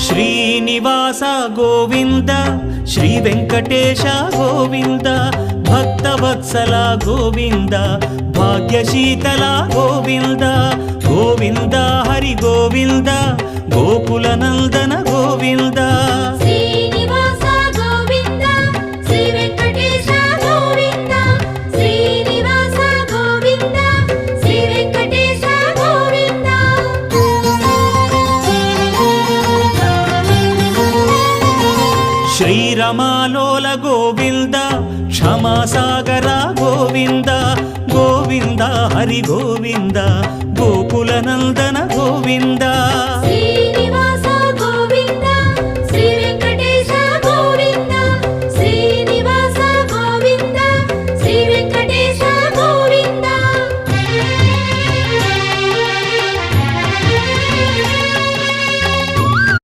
Srinivasa Govinda Shri Venkatesha Govinda Bhaktavatsala Govinda భాగ్యశీతల Govinda Govinda Hari Govinda Gokula Nandana Govinda Srinivasa Govinda Shri Venkatesha Govinda Srinivasa Govinda Shri Venkatesha Govinda శ్రీరమాలోల Govinda క్షమాసాగర Govinda Govinda Hari Govinda Gokula Nandana Govinda Shri